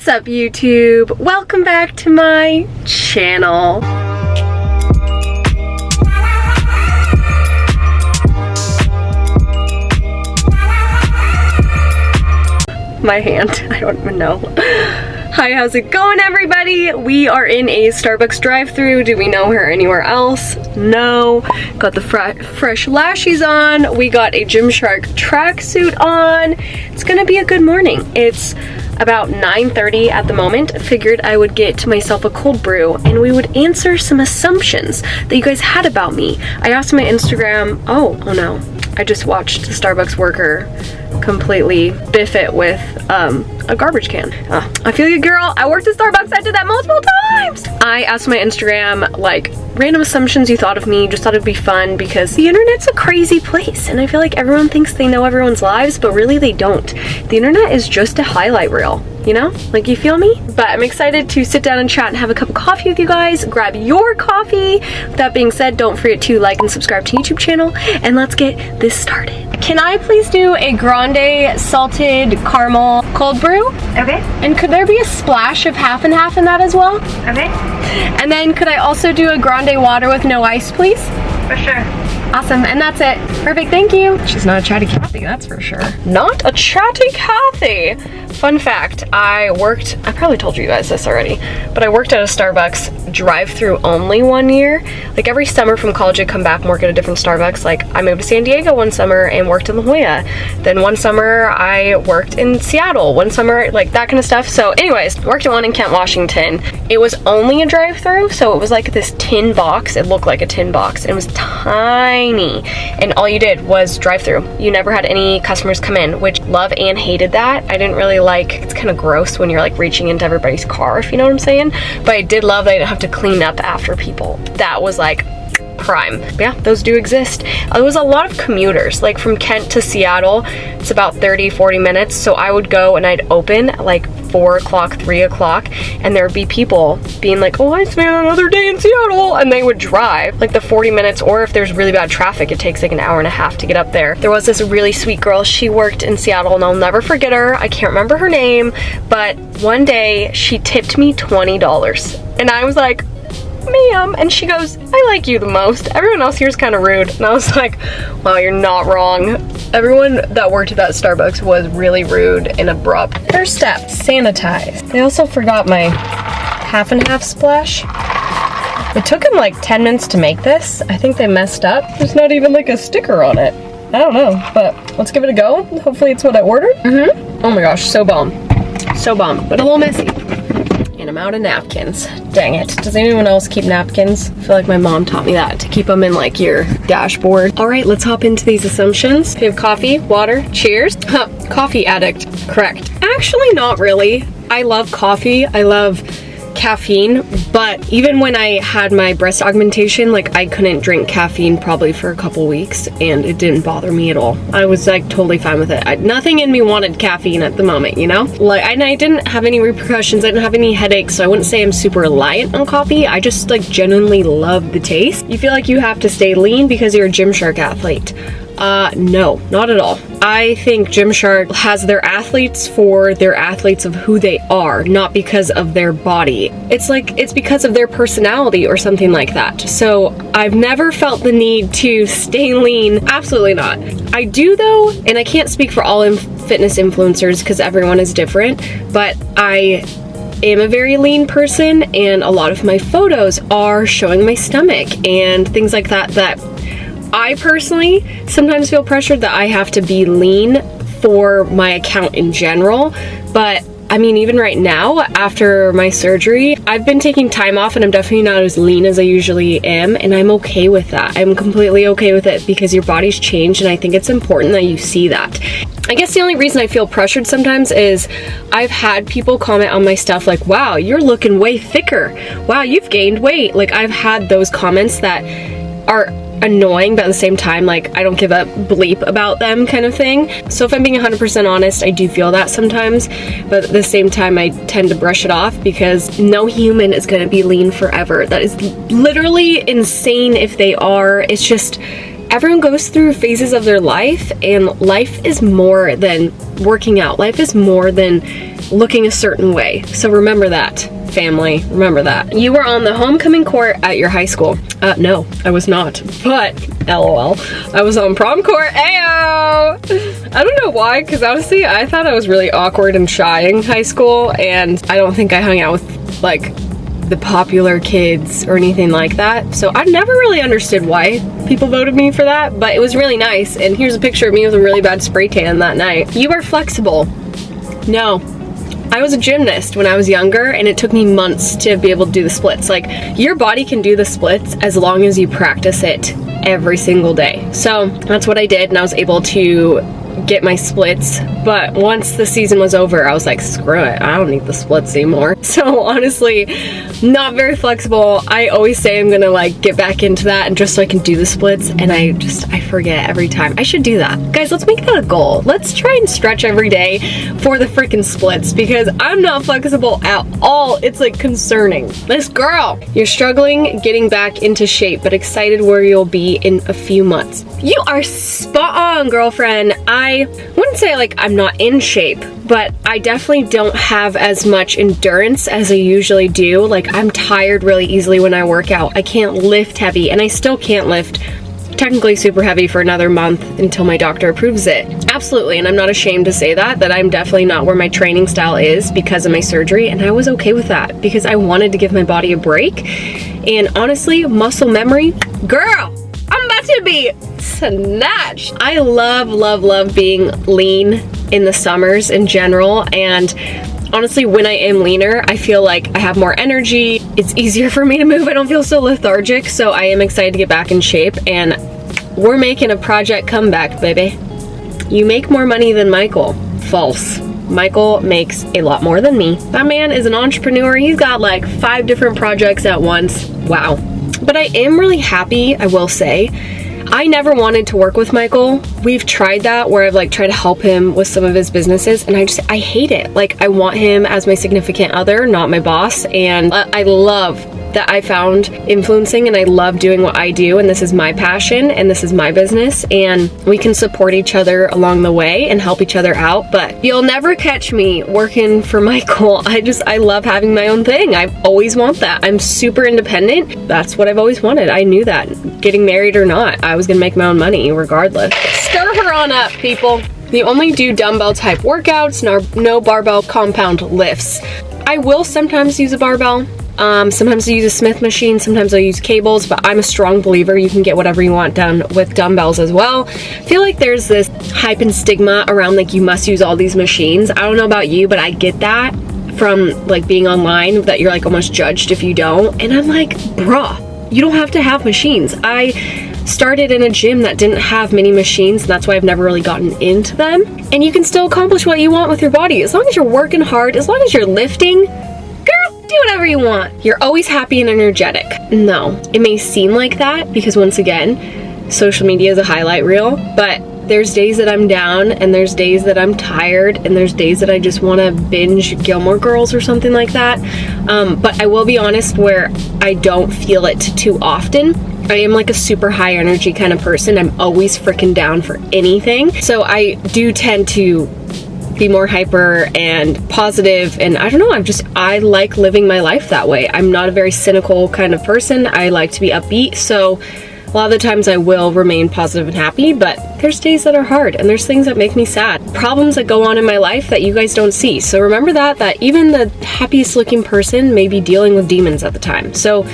What's up, YouTube? Welcome back to my channel. My hand, I don't even know. Hi, how's it going, everybody? We are in a Starbucks drive-thru. Do we know her anywhere else? No. Got the fresh lashes on. We got a Gymshark tracksuit on. It's gonna be a good morning. It's about 9:30 at the moment. Figured I would get myself a cold brew and we would answer some assumptions that you guys had about me. I asked my Instagram, oh no. I just watched a Starbucks worker completely biff it with a garbage can. I feel you, girl. I worked at Starbucks. I did that multiple times. I asked my Instagram, like, random assumptions you thought of me. Just thought it'd be fun because the internet's a crazy place and I feel like everyone thinks they know everyone's lives, but really they don't. The internet is just a highlight reel, you know? Like, you feel me? But I'm excited to sit down and chat and have a cup of coffee with you guys. Grab your coffee. With that being said, don't forget to like and subscribe to the YouTube channel and let's get this started. Can I please do a grande salted caramel cold brew? Okay. And could there be a splash of half and half in that as well? Okay. And then could I also do a grande water with no ice, please? For sure. Awesome, and that's it. Perfect, thank you. She's not a chatty Cathy, that's for sure. Not a chatty Cathy. Fun fact, I probably told you guys this already, but I worked at a Starbucks drive-through only one year. Like every summer from college I'd come back and work at a different Starbucks. Like I moved to San Diego one summer and worked in La Jolla. Then one summer I worked in Seattle. One summer, like that kind of stuff. So anyways, worked at one in Kent, Washington. It was only a drive-through, so it was like this tin box. It looked like a tin box. It was tiny. And all you did was drive-through. You never had any customers come in, which love and hated that. I didn't really like, it's kind of gross when you're like reaching into everybody's car, if you know what I'm saying. But I did love that I didn't have to clean up after people. That was like prime. Yeah, those do exist. It was a lot of commuters, like from Kent to Seattle. It's about 30-40 minutes. So I would go and I'd open at like 4 o'clock, 3 o'clock, and there would be people being like, oh, I spent another day in Seattle, and they would drive like the 40 minutes, or if there's really bad traffic, it takes like an hour and a half to get up there. There was this really sweet girl, she worked in Seattle, and I'll never forget her. I can't remember her name, but one day she tipped me $20, and I was like, ma'am, and she goes, I like you the most. Everyone else here is kind of rude. And I was like, wow, you're not wrong. Everyone that worked at that Starbucks was really rude and abrupt. First step, sanitize. They also forgot my half and half splash. It took them like 10 minutes to make this. I think they messed up. There's not even like a sticker on it. I don't know, but let's give it a go. Hopefully it's what I ordered. Oh my gosh, so bomb. So bomb, but a little messy. And I'm out of napkins. Dang it. Does anyone else keep napkins? I feel like my mom taught me that, to keep them in like your dashboard. All right, let's hop into these assumptions. We have coffee, water, cheers. Coffee addict, correct. Actually, not really. I love coffee. I love caffeine, but even when I had my breast augmentation, like I couldn't drink caffeine probably for a couple weeks and it didn't bother me at all. I was like totally fine with it. Nothing in me wanted caffeine at the moment, you know? Like, and I didn't have any repercussions. I didn't have any headaches, so I wouldn't say I'm super reliant on coffee. I just like genuinely love the taste. You feel like you have to stay lean because you're a Gymshark athlete. No, not at all. I think Gymshark has their athletes for their athletes of who they are, not because of their body. It's like, it's because of their personality or something like that. So I've never felt the need to stay lean. Absolutely not. I do though, and I can't speak for all fitness influencers because everyone is different, but I am a very lean person and a lot of my photos are showing my stomach and things like that, I personally sometimes feel pressured that I have to be lean for my account in general, but I mean, even right now, after my surgery, I've been taking time off and I'm definitely not as lean as I usually am, and I'm okay with that. I'm completely okay with it because your body's changed, and I think it's important that you see that. I guess the only reason I feel pressured sometimes is I've had people comment on my stuff like, wow, you're looking way thicker. Wow, you've gained weight. Like, I've had those comments that are annoying, but at the same time, like, I don't give a bleep about them kind of thing. So if I'm being 100% honest, I do feel that sometimes, but at the same time, I tend to brush it off because no human is going to be lean forever. That is literally insane if they are. It's just, everyone goes through phases of their life, and life is more than working out. Life is more than looking a certain way. So remember that, family. Remember that. You were on the homecoming court at your high school. No, I was not. But, LOL, I was on prom court. Ayo! I don't know why, because honestly, I thought I was really awkward and shy in high school, and I don't think I hung out with, like, the popular kids or anything like that. So I never really understood why people voted me for that, but it was really nice. And here's a picture of me with a really bad spray tan that night. You are flexible. No. I was a gymnast when I was younger, and it took me months to be able to do the splits. Like, your body can do the splits as long as you practice it every single day. So that's what I did, and I was able to get my splits. But once the season was over, I was like, screw it, I don't need the splits anymore. So honestly, not very flexible. I always say I'm gonna like get back into that, and just so I can do the splits, and I forget every time. I should do that. Guys, let's make that a goal. Let's try and stretch every day for the freaking splits, because I'm not flexible at all. It's like concerning. This girl, you're struggling getting back into shape, but excited where you'll be in a few months. You are spot on, girlfriend. I wouldn't say like I'm not in shape, but I definitely don't have as much endurance as I usually do. Like, I'm tired really easily when I work out. I can't lift heavy, and I still can't lift technically super heavy for another month until my doctor approves it. Absolutely, and I'm not ashamed to say that I'm definitely not where my training style is because of my surgery, and I was okay with that because I wanted to give my body a break. And honestly, muscle memory, girl, I'm about to be snatched. I love being lean in the summers in general, and honestly, when I am leaner, I feel like I have more energy. It's easier for me to move. I don't feel so lethargic, so I am excited to get back in shape, and we're making a project comeback, baby. You make more money than Michael. False. Michael makes a lot more than me. That man is an entrepreneur. He's got like 5 different projects at once. Wow. But I am really happy, I will say. I never wanted to work with Michael. We've tried that where I've like tried to help him with some of his businesses, and I hate it. Like, I want him as my significant other, not my boss. And I love that I found influencing, and I love doing what I do, and this is my passion and this is my business, and we can support each other along the way and help each other out. But you'll never catch me working for Michael. I love having my own thing. I always want that. I'm super independent. That's what I've always wanted. I knew that. Getting married or not, I was gonna make my own money regardless. Stir her on up, people. You only do dumbbell type workouts, no barbell compound lifts. I will sometimes use a barbell. Sometimes I use a Smith machine, sometimes I use cables, but I'm a strong believer you can get whatever you want done with dumbbells as well. I feel like there's this hype and stigma around like you must use all these machines. I don't know about you, but I get that from like being online, that you're like almost judged if you don't. And I'm like, bruh, you don't have to have machines. I started in a gym that didn't have many machines, and that's why I've never really gotten into them. And you can still accomplish what you want with your body. As long as you're working hard, as long as you're lifting, do whatever you want. You're always happy and energetic. No, it may seem like that because once again, social media is a highlight reel, but there's days that I'm down, and there's days that I'm tired, and there's days that I just want to binge Gilmore Girls or something like that. But I will be honest, where I don't feel it too often. I am like a super high energy kind of person. I'm always freaking down for anything. So I do tend to be more hyper and positive, and I don't know, I like living my life that way. I'm not a very cynical kind of person. I like to be upbeat, so a lot of the times I will remain positive and happy, but there's days that are hard, and there's things that make me sad. Problems that go on in my life that you guys don't see. So remember that even the happiest looking person may be dealing with demons at the time. So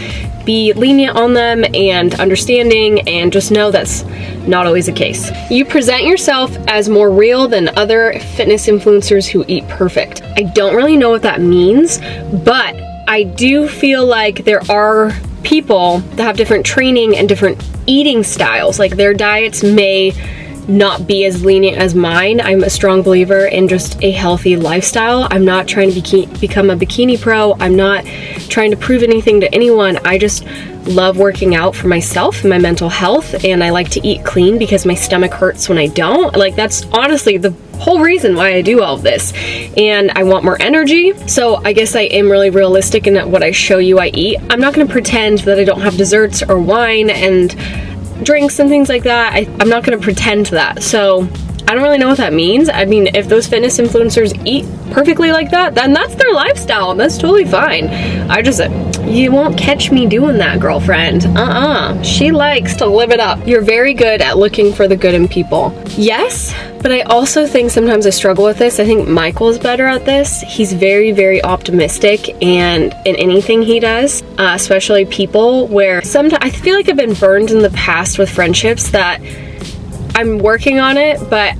be lenient on them and understanding, and just know that's not always the case. You present yourself as more real than other fitness influencers who eat perfect. I don't really know what that means, but I do feel like there are people that have different training and different eating styles. Like, their diets may not be as lenient as mine. I'm a strong believer in just a healthy lifestyle. I'm not trying to become a bikini pro. I'm not trying to prove anything to anyone. I just love working out for myself and my mental health, and I like to eat clean because my stomach hurts when I don't. Like, that's honestly the whole reason why I do all of this. And I want more energy, so I guess I am really realistic in what I show you I eat. I'm not going to pretend that I don't have desserts or wine and drinks and things like that. I'm not going to pretend that. So I don't really know what that means. I mean, if those fitness influencers eat perfectly like that, then that's their lifestyle, and that's totally fine. I just, you won't catch me doing that, girlfriend. She likes to live it up. You're very good at looking for the good in people. Yes, but I also think sometimes I struggle with this. I think Michael is better at this. He's very, very optimistic, and in anything he does, especially people, where sometimes I feel like I've been burned in the past with friendships that I'm working on it, but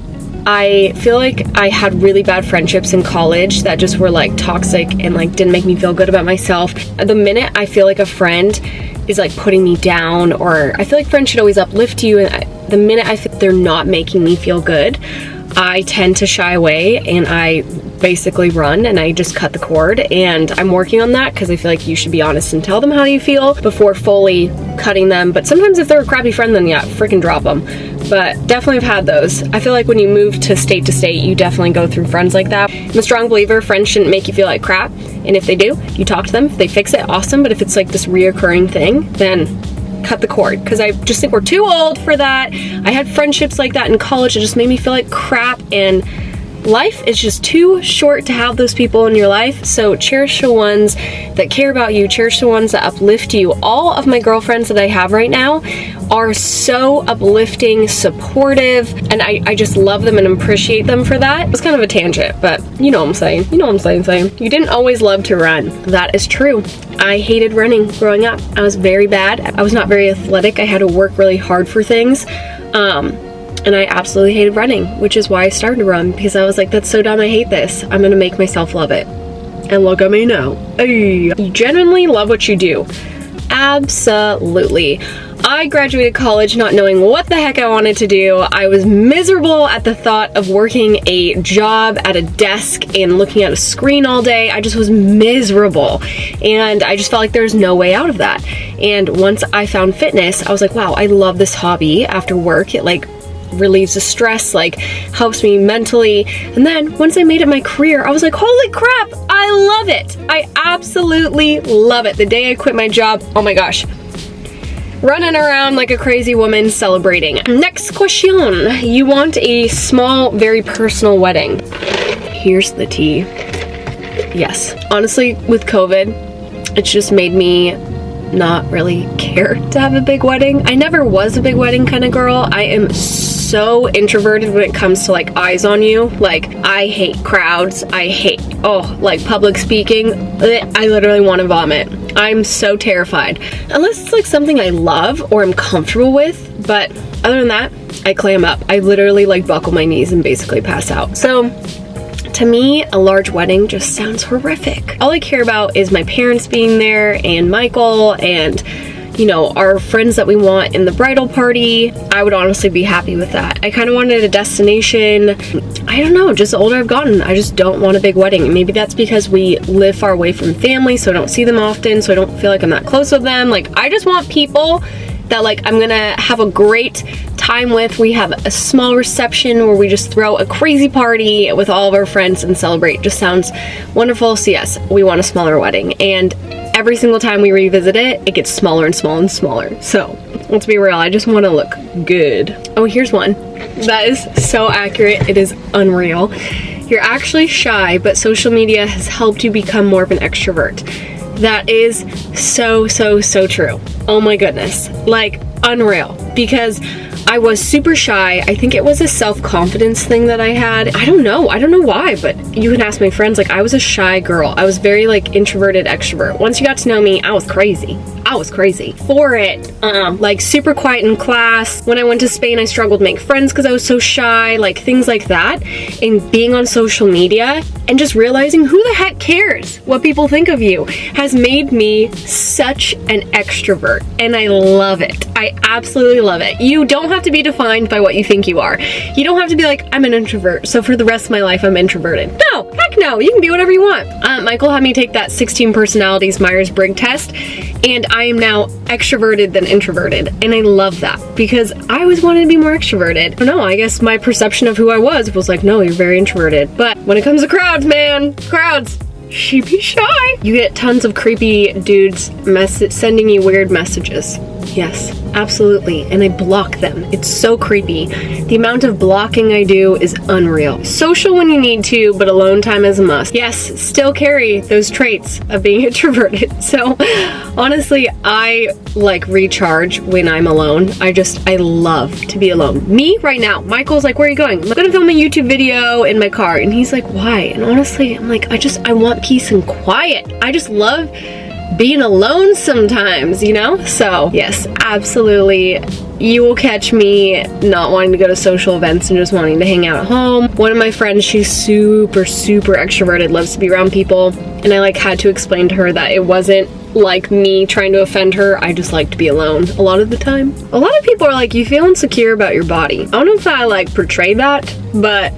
I feel like I had really bad friendships in college that just were like toxic and like didn't make me feel good about myself. The minute I feel like a friend is like putting me down, or I feel like friends should always uplift you, and the minute I feel they're not making me feel good, I tend to shy away and I basically run and I just cut the cord. And I'm working on that because I feel like you should be honest and tell them how you feel before fully cutting them. But sometimes if they're a crappy friend, then yeah, freaking drop them. But definitely have had those. I feel like when you move to state, you definitely go through friends like that. I'm a strong believer friends shouldn't make you feel like crap, and if they do, you talk to them. If they fix it, awesome. But if it's like this reoccurring thing, then cut the cord, because I just think we're too old for that. I had friendships like that in college. It just made me feel like crap, and life is just too short to have those people in your life. So cherish the ones that care about you, cherish the ones that uplift you. All of my girlfriends that I have right now are so uplifting, supportive, and I just love them and appreciate them for that. It's kind of a tangent, but you know what I'm saying. You know what I'm saying. You didn't always love to run. That is true. I hated running growing up. I was very bad. I was not very athletic. I had to work really hard for things. And I absolutely hated running, which is why I started to run, because I was like, that's so dumb, I hate this. I'm gonna make myself love it. And look at me now. Hey. You genuinely love what you do. Absolutely. I graduated college not knowing what the heck I wanted to do. I was miserable at the thought of working a job at a desk and looking at a screen all day. I just was miserable. And I just felt like there was no way out of that. And once I found fitness, I was like, wow, I love this hobby after work. It like relieves the stress, like helps me mentally. And then once I made it my career, I was like, holy crap, I love it. I absolutely love it. The day I quit my job, oh my gosh, running around like a crazy woman celebrating. Next question. You want a small, very personal wedding. Here's the tea. Yes. Honestly, with COVID, it's just made me not really care to have a big wedding. I never was a big wedding kind of girl. I am so introverted when it comes to like eyes on you. Like, I hate crowds. I hate, like public speaking. I literally want to vomit. I'm so terrified. Unless it's like something I love or I'm comfortable with, but other than that, I clam up. I literally like buckle my knees and basically pass out. So to me, a large wedding just sounds horrific. All I care about is my parents being there and Michael and, you know, our friends that we want in the bridal party. I would honestly be happy with that. I kind of wanted a destination. I don't know, just the older I've gotten, I just don't want a big wedding. Maybe that's because we live far away from family, so I don't see them often, so I don't feel like I'm that close with them. Like, I just want people that like I'm gonna have a great time with. We have a small reception where we just throw a crazy party with all of our friends and celebrate. Just sounds wonderful. So yes, we want a smaller wedding, and every single time we revisit it, it gets smaller and smaller and smaller. So let's be real, I just want to look good. Oh, here's one that is so accurate, it is unreal. You're actually shy, but social media has helped you become more of an extrovert. That is so true. Oh my goodness, like unreal, because I was super shy. I think it was a self-confidence thing that I had. I don't know why, but you can ask my friends. Like, I was a shy girl. I was very like introverted extrovert. Once you got to know me, I was crazy. For it. Like super quiet in class. When I went to Spain, I struggled to make friends because I was so shy, like things like that. And being on social media and just realizing who the heck cares what people think of you has made me such an extrovert, and I love it. I absolutely love it. You don't have to be defined by what you think you are. You don't have to be like, I'm an introvert, so for the rest of my life I'm introverted. No, heck no, you can be whatever you want. Michael had me take that 16 personalities Myers-Briggs test, and I am now extroverted than introverted, and I love that because I always wanted to be more extroverted. I don't know, I guess my perception of who I was like, no, you're very introverted. But when it comes to crowds, man, she be shy. You get tons of creepy dudes sending you weird messages. Yes, absolutely. And I block them. It's so creepy. The amount of blocking I do is unreal. Social when you need to, but alone time is a must. Yes, still carry those traits of being introverted. So honestly, I like recharge when I'm alone. I love to be alone. Me right now, Michael's like, where are you going? I'm gonna film a YouTube video in my car. And he's like, why? And honestly, I'm like, I want peace and quiet. I just love being alone sometimes, you know? So yes, absolutely. You will catch me not wanting to go to social events and just wanting to hang out at home. One of my friends, she's super extroverted, loves to be around people. And I like had to explain to her that it wasn't like me trying to offend her. I just like to be alone a lot of the time. A lot of people are like, you feel insecure about your body. I don't know if I like portray that, but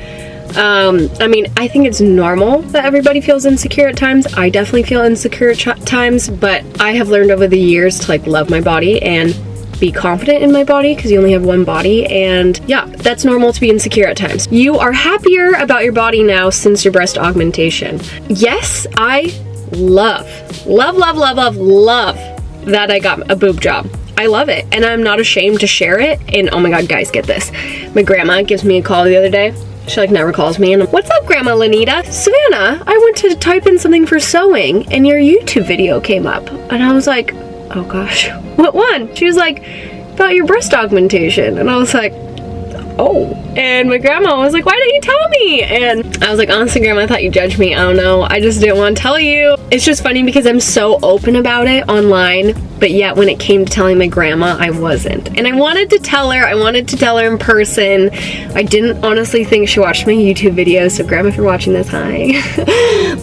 I mean, I think it's normal that everybody feels insecure at times. I definitely feel insecure at times, but I have learned over the years to like love my body and be confident in my body, because you only have one body. And yeah, that's normal to be insecure at times. You are happier about your body now since your breast augmentation. Yes, I love that I got a boob job. I love it, and I'm not ashamed to share it. And oh my god, guys, get this. My grandma gives me a call the other day. She like never calls me, and I'm, what's up, Grandma Lanita? Savannah, I went to type in something for sewing and your YouTube video came up. And I was like, oh gosh, what one? She was like, about your breast augmentation. And I was like, oh. And my grandma was like, why didn't you tell me? And I was like, honestly, Grandma, I thought you judged me. I don't know. I just didn't want to tell you. It's just funny because I'm so open about it online, but yet when it came to telling my grandma, I wasn't. And I wanted to tell her. I wanted to tell her in person. I didn't honestly think she watched my YouTube videos. So Grandma, if you're watching this, hi.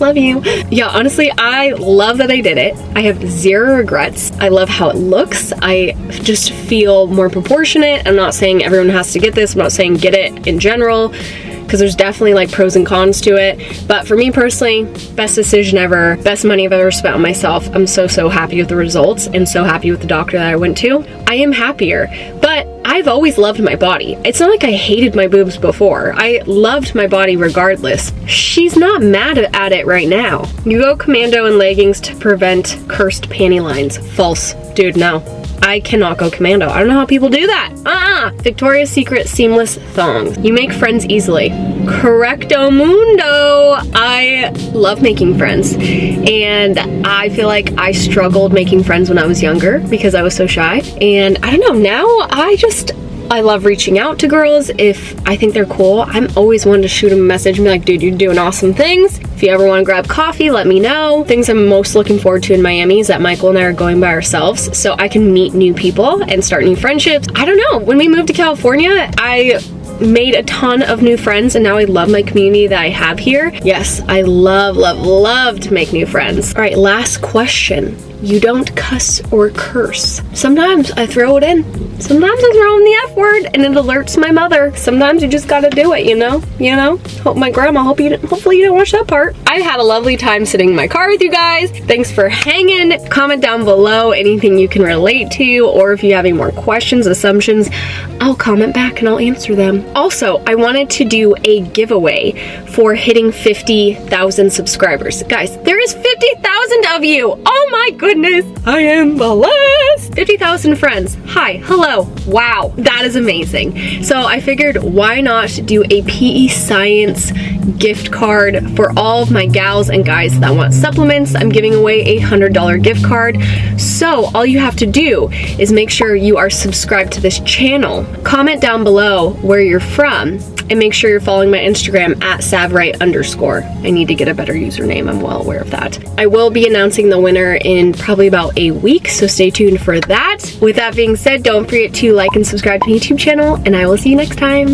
Love you. Yeah, honestly, I love that I did it. I have zero regrets. I love how it looks. I just feel more proportionate. I'm not saying everyone has to get this. I'm not saying get it in general, because there's definitely like pros and cons to it. But for me personally, best decision ever, best money I've ever spent on myself. I'm so happy with the results and so happy with the doctor that I went to. I am happier, but I've always loved my body. It's not like I hated my boobs before. I loved my body regardless. She's not mad at it right now. You go commando in leggings to prevent cursed panty lines. False. Dude, no. I cannot go commando. I don't know how people do that. Victoria's Secret seamless thongs. You make friends easily. Correcto mundo. I love making friends. And I feel like I struggled making friends when I was younger because I was so shy. And I don't know, now I love reaching out to girls if I think they're cool. I'm always one to shoot them a message and be like, dude, you're doing awesome things. If you ever want to grab coffee, let me know. Things I'm most looking forward to in Miami is that Michael and I are going by ourselves so I can meet new people and start new friendships. I don't know. When we moved to California, I made a ton of new friends, and now I love my community that I have here. Yes, I love to make new friends. All right, last question. You don't cuss or curse. Sometimes I throw it in. Sometimes I throw in the F word and it alerts my mother. Sometimes you just gotta do it, you know? Hope my grandma, hopefully you didn't watch that part. I had a lovely time sitting in my car with you guys. Thanks for hanging. Comment down below anything you can relate to, or if you have any more questions, assumptions, I'll comment back and I'll answer them. Also, I wanted to do a giveaway for hitting 50,000 subscribers. Guys, there is 50,000 of you. Oh my goodness, I am blessed. 50,000 friends. Hi, hello, wow, that is amazing. So I figured, why not do a PE Science gift card for all of my gals and guys that want supplements. I'm giving away a $100 gift card. So all you have to do is make sure you are subscribed to this channel. Comment down below where you're from, and make sure you're following my Instagram at savwright_. I need to get a better username, I'm well aware of that. I will be announcing the winner in probably about a week, so stay tuned for that. With that being said, don't forget to like and subscribe to my YouTube channel, and I will see you next time.